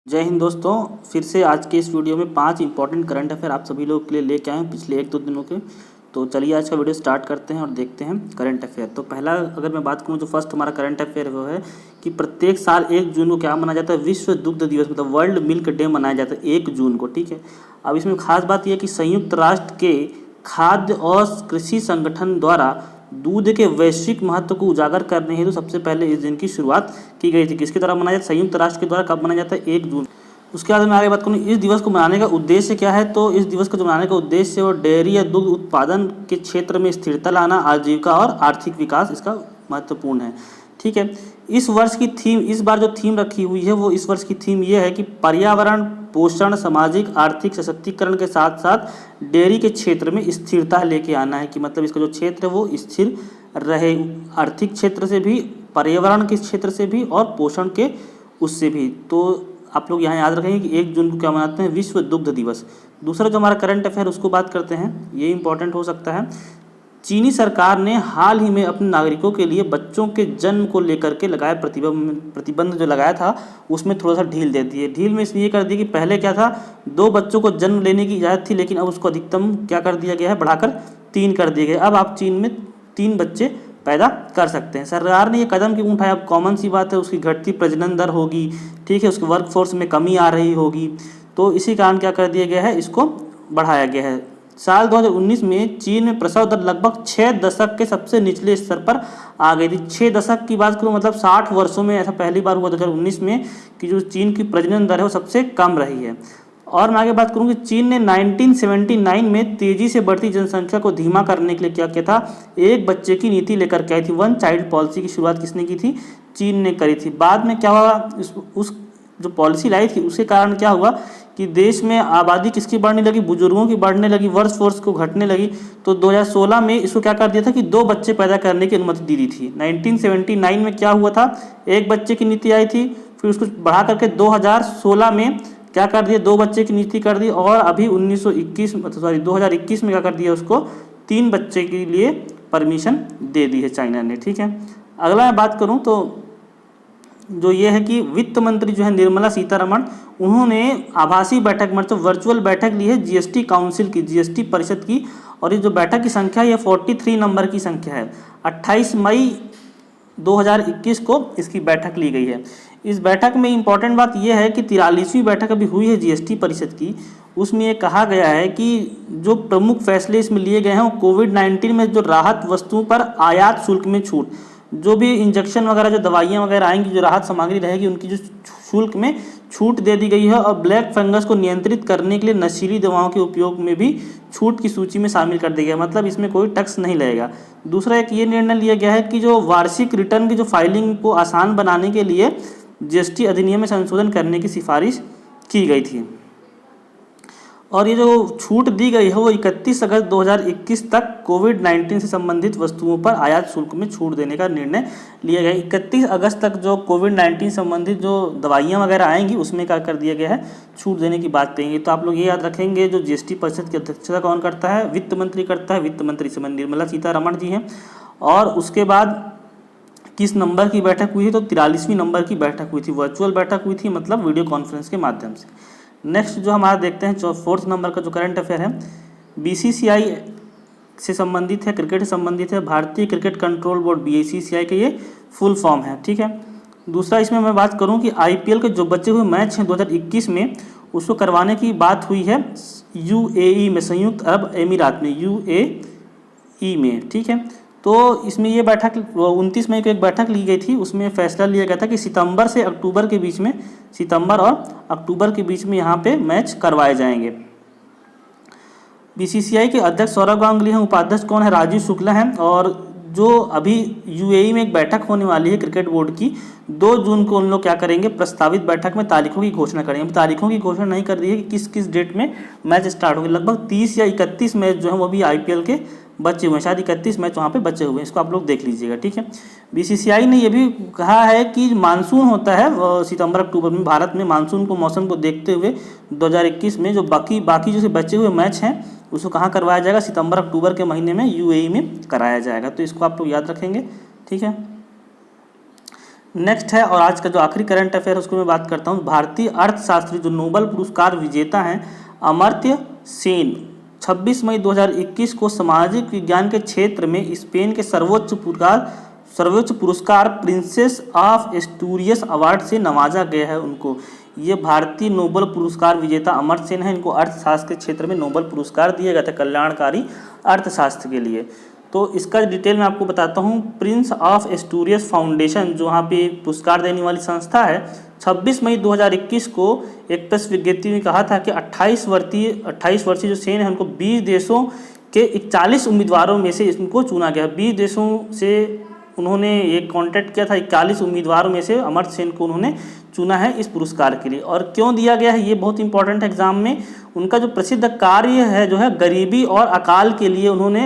जय हिंद दोस्तों। फिर से आज के इस वीडियो में 5 इंपॉर्टेंट करंट अफेयर आप सभी लोग के लिए लेके आए हैं पिछले 1-2 दिनों के। तो चलिए आज का वीडियो स्टार्ट करते हैं और देखते हैं करंट अफेयर। तो पहला अगर मैं बात करूं जो फर्स्ट हमारा करंट अफेयर वो है कि प्रत्येक साल 1 जून को क्या मनाया जाता है, विश्व दुग्ध दिवस मतलब वर्ल्ड मिल्क डे मनाया जाता है 1 जून को। ठीक है, अब इसमें खास बात यह है कि संयुक्त राष्ट्र के खाद्य और कृषि संगठन द्वारा दूध के वैश्विक महत्व को उजागर करने हेतु सबसे पहले इस दिन की शुरुआत की गई थी। किसके द्वारा मनाया जाता है? संयुक्त राष्ट्र के द्वारा। कब मनाया जाता है? 1 जून। उसके बाद मैं आगे बात करूँ इस दिवस को मनाने का उद्देश्य क्या है। तो इस दिवस को जो मनाने का उद्देश्य है वो डेयरी या दुग्ध उत्पादन के क्षेत्र में स्थिरता लाना, आजीविका और आर्थिक विकास इसका महत्वपूर्ण है। ठीक है, इस वर्ष की थीम, इस बार जो थीम रखी हुई है वो इस वर्ष की थीम ये है कि पर्यावरण, पोषण, सामाजिक आर्थिक सशक्तिकरण के साथ साथ डेयरी के क्षेत्र में स्थिरता लेके आना है। कि मतलब इसका जो क्षेत्र है वो स्थिर रहे, आर्थिक क्षेत्र से भी, पर्यावरण के क्षेत्र से भी और पोषण के उससे भी। तो आप लोग यहाँ याद रखेंगे कि 1 जून को क्या मनाते हैं? विश्व दुग्ध दिवस। दूसरा जो हमारा करंट अफेयर उसको बात करते हैं, ये इंपॉर्टेंट हो सकता है। चीनी सरकार ने हाल ही में अपने नागरिकों के लिए बच्चों के जन्म को लेकर के लगाया प्रतिबंध जो लगाया था उसमें थोड़ा सा ढील दे दी है। ढील में इसलिए कर दी कि पहले क्या था, 2 बच्चों को जन्म लेने की इजाज़त थी, लेकिन अब उसको अधिकतम क्या कर दिया गया है, बढ़ाकर 3 कर दिए गए। अब आप चीन में 3 बच्चे पैदा कर सकते हैं। सरकार ने ये कदम क्यों उठाया? अब कॉमन सी बात है, उसकी घटती प्रजनन दर होगी, ठीक है, उसके वर्कफोर्स में कमी आ रही होगी, तो इसी कारण क्या कर दिया गया है, इसको बढ़ाया गया है। साल 2019 में चीन में प्रसव दर लगभग 6 दशक के सबसे निचले स्तर पर आ गई थी। 6 दशक की बात करूँ मतलब 60 वर्षों में ऐसा पहली बार हुआ 2019 में कि जो चीन की प्रजनन दर है वो सबसे कम रही है। और मैं आगे बात करूँ कि चीन ने 1979 में तेजी से बढ़ती जनसंख्या को धीमा करने के लिए क्या किया था, एक बच्चे की नीति लेकर के आई थी। 1 चाइल्ड पॉलिसी की शुरुआत किसने की थी? चीन ने करी थी। बाद में क्या हुआ, उस जो पॉलिसी लाई थी उसके कारण क्या हुआ कि देश में आबादी किसकी बढ़ने लगी, बुजुर्गों की बढ़ने लगी, वर्कफोर्स को घटने लगी। तो 2016 में इसको क्या कर दिया था कि 2 बच्चे पैदा करने की अनुमति दी दी थी। 1979 में क्या हुआ था, एक बच्चे की नीति आई थी, फिर उसको बढ़ा करके 2016 में क्या कर दिया, 2 बच्चे की नीति कर दी, और अभी 2021 में क्या कर दिया, उसको 3 बच्चे के लिए परमिशन दे दी है चाइना ने। ठीक है, अगला मैं बात करूं तो जो ये है कि वित्त मंत्री जो है निर्मला सीतारमण, उन्होंने आभासी बैठक मतलब वर्चुअल बैठक ली है जीएसटी काउंसिल की, जीएसटी परिषद की। और ये जो बैठक की संख्या है ये 43 नंबर की संख्या है। 28 मई 2021 को इसकी बैठक ली गई है। इस बैठक में इंपॉर्टेंट बात यह है कि 43वीं बैठक अभी हुई है जीएसटी परिषद की। उसमें ये कहा गया है कि जो प्रमुख फैसले इसमें लिए गए हैं वो कोविड-19 में जो राहत वस्तुओं पर आयात शुल्क में छूट, जो भी इंजेक्शन वगैरह जो दवाइयाँ वगैरह आएंगी, जो राहत सामग्री रहेगी उनकी जो शुल्क में छूट दे दी गई है। और ब्लैक फंगस को नियंत्रित करने के लिए नशीली दवाओं के उपयोग में भी छूट की सूची में शामिल कर दिया गया, मतलब इसमें कोई टैक्स नहीं लगेगा। दूसरा एक ये निर्णय लिया गया है कि जो वार्षिक रिटर्न की जो फाइलिंग को आसान बनाने के लिए जीएसटी अधिनियम में संशोधन करने की सिफारिश की गई थी। और ये जो छूट दी गई है वो 31 अगस्त 2021 तक कोविड-19 से संबंधित वस्तुओं पर आयात शुल्क में छूट देने का निर्णय लिया गया। 31 अगस्त तक जो कोविड-19 संबंधित जो दवाइयाँ वगैरह आएंगी उसमें क्या कर दिया गया है, छूट देने की बात कहेंगे। तो आप लोग ये याद रखेंगे जो जीएसटी परिषद की अध्यक्षता कौन करता है? वित्त मंत्री करता है। वित्त मंत्री से निर्मला सीतारमण जी हैं। और उसके बाद किस नंबर की बैठक हुई थी? तो 43वीं नंबर की बैठक हुई थी, वर्चुअल बैठक हुई थी, मतलब वीडियो कॉन्फ्रेंस के माध्यम से। नेक्स्ट जो हमारा देखते हैं 4th नंबर का जो करंट अफेयर है, बीसीसीआई से संबंधित है, क्रिकेट से संबंधित है। भारतीय क्रिकेट कंट्रोल बोर्ड, बीसीसीआई का ये फुल फॉर्म है। ठीक है, दूसरा इसमें मैं बात करूं कि आईपीएल के जो बचे हुए मैच हैं 2021 में उसको करवाने की बात हुई है यूएई में, संयुक्त अरब अमीरात में, यूएई में। ठीक है, तो इसमें ये बैठक 29 मई को एक बैठक ली गई थी, उसमें फैसला लिया गया था कि सितंबर से अक्टूबर के बीच में, सितंबर और अक्टूबर के बीच में यहाँ पे मैच करवाए जाएंगे। बीसीसीआई के अध्यक्ष सौरव गांगुली हैं, उपाध्यक्ष कौन है? राजीव शुक्ला हैं। और जो अभी यूएई में एक बैठक होने वाली है क्रिकेट बोर्ड की, 2 जून को उन लोग क्या करेंगे, प्रस्तावित बैठक में तारीखों की घोषणा करेंगे। तारीखों की घोषणा नहीं कर दी है कि किस किस डेट में मैच स्टार्ट होंगे। लगभग 30 या 31 मैच जो है वो भी आईपीएल के बचे हुए हैं, शायद 31 मैच वहाँ पे बचे हुए हैं, इसको आप लोग देख लीजिएगा। ठीक है, बीसीसीआई ने यह भी कहा है कि मानसून होता है सितंबर अक्टूबर में, भारत में मानसून को, मौसम को देखते हुए 2021 में जो बाकी जो बचे हुए मैच हैं उसको कहाँ करवाया जाएगा, सितंबर अक्टूबर के महीने में यूएई में कराया जाएगा। तो इसको आप लोग याद रखेंगे। ठीक है, नेक्स्ट है और आज का जो आखिरी करंट अफेयर उसको मैं बात करता हूँ। भारतीय अर्थशास्त्री जो नोबेल पुरस्कार विजेता हैं अमर्त्य सेन 26 मई 2021 को सामाजिक विज्ञान के क्षेत्र में स्पेन के सर्वोच्च पुरस्कार प्रिंसेस ऑफ एस्टूरियस अवार्ड से नवाजा गया है उनको। ये भारतीय नोबेल पुरस्कार विजेता अमर्त्य सेन है, इनको अर्थशास्त्र के क्षेत्र में नोबेल पुरस्कार दिया गया था कल्याणकारी अर्थशास्त्र के लिए। तो इसका डिटेल मैं आपको बताता हूँ। प्रिंस ऑफ एस्टूरियस फाउंडेशन जो यहाँ पे पुरस्कार देने वाली संस्था है 26 मई 2021 को एक प्रेस विज्ञप्ति में कहा था कि 28 वर्षीय जो सेन है उनको 20 देशों के 41 उम्मीदवारों में से इनको चुना गया। 20 देशों से उन्होंने ये कॉन्टैक्ट किया था, 41 उम्मीदवारों में से अमर्त्य सेन को उन्होंने चुना है इस पुरस्कार के लिए। और क्यों दिया गया है ये बहुत इंपॉर्टेंट है एग्जाम में। उनका जो प्रसिद्ध कार्य है जो है गरीबी और अकाल के लिए, उन्होंने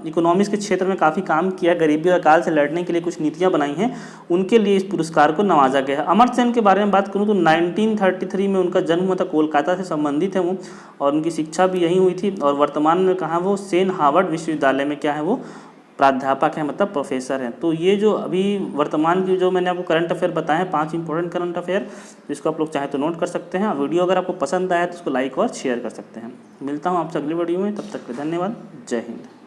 इकोनॉमिक्स के क्षेत्र में काफ़ी काम किया, गरीबी और अकाल से लड़ने के लिए कुछ नीतियां बनाई हैं, उनके लिए इस पुरस्कार को नवाजा गया है। अमर्त्य सेन के बारे में बात करूँ तो 1933 में उनका जन्म हुआ था, कोलकाता से संबंधित है वो, और उनकी शिक्षा भी यहीं हुई थी। और वर्तमान में कहाँ वो सेन हार्वर्ड विश्वविद्यालय में क्या है वो प्राध्यापक हैं, मतलब प्रोफेसर हैं। तो ये जो अभी वर्तमान की जो मैंने आपको करंट अफेयर बताए हैं 5 इंपॉर्टेंट करंट अफेयर, जिसको आप लोग चाहे तो नोट कर सकते हैं। वीडियो अगर आपको पसंद आया तो उसको लाइक और शेयर कर सकते हैं। मिलता हूँ आपसे अगली वीडियो में, तब तक के धन्यवाद। जय हिंद।